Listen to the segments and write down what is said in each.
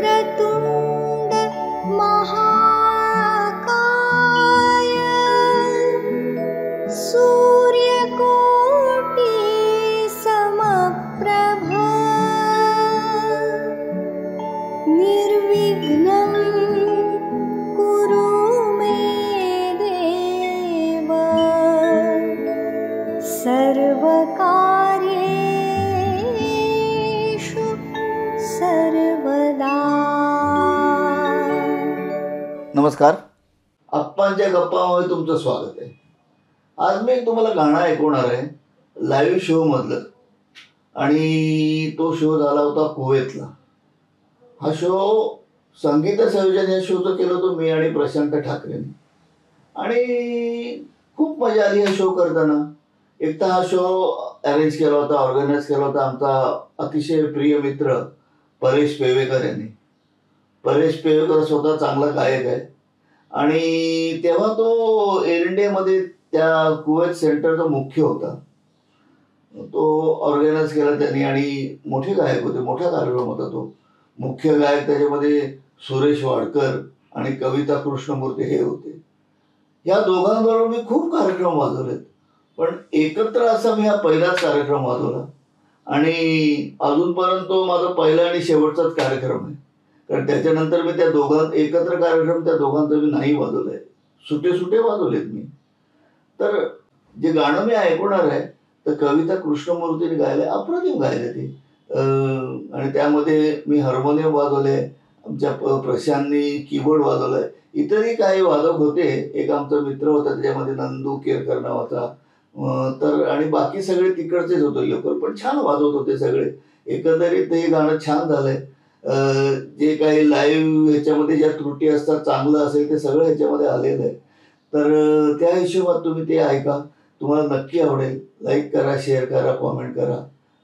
वक्रतुंड महाकाय सूर्यकोटि समप्रभ निर्विघ्नं कुरु मे देव सर्वकार्येषु सर्वदा। नमस्कार, आप्पांच्या गप्पामध्ये तुमचं स्वागत आहे। आज मी तुम्हाला गाणं ऐकवणार आहे लाईव्ह शो मधलं, आणि तो शो झाला होता कुवेतला। हा शो संगीत संयोजन या शोचं केलं होतं मी आणि प्रशांत ठाकरेंनी, आणि खूप मजा आली हा शो करताना। एक तर हा शो अरेंज केला होता, ऑर्गनाईज केला होता आमचा अतिशय प्रिय मित्र परेश पेवेकर यांनी। परेश पेवेकर स्वतः चांगला गायक आहे, आणि तेव्हा तो एअर इंडियामध्ये त्या कुवेत सेंटरचा मुख्य होता। तो ऑर्गनाईज केला त्यांनी, आणि मोठे गायक होते, मोठा कार्यक्रम होता तो। मुख्य गायक त्याच्यामध्ये सुरेश वाडकर आणि कविता कृष्णमूर्ती हे होते। या दोघांबरोबर मी खूप कार्यक्रम वाजवलेत, पण एकत्र असा मी हा पहिलाच कार्यक्रम वाजवला, आणि अजूनपर्यंत तो माझा पहिला आणि शेवटचाच कार्यक्रम आहे। कारण त्याच्यानंतर मी त्या एकत्र कार्यक्रम त्या दोघांचा मी नाही वाजवलाय, सुटे सुटे वाजवलेत मी। तर जे गाणं मी ऐकवणार आहे तर कविता कृष्णमूर्तीने गायलंय, अप्रतिम गायलंय ते। आणि त्यामध्ये मी हार्मोनियम वाजवले, आमच्या प्रशांतनी कीबोर्ड वाजवलाय, इतरही काही वादक होते। एक आमचा मित्र होता त्याच्यामध्ये नंदू केरकर नावाचा, तर आणि बाकी सगळे तिकडचेच होते लोक, पण छान वाजवत होते सगळे। एकंदरीत हे गाणं छान झालंय। जे काही लाईव्ह ह्याच्यामध्ये ज्या त्रुटी असतात, चांगलं असेल ते सगळं ह्याच्यामध्ये आलेलं आहे। तर त्या हिशोबात तुम्ही ते ऐका, तुम्हाला नक्की आवडेल। लाईक करा, शेअर करा, कॉमेंट करा।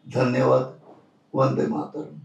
धन्यवाद। वंदे मातरम।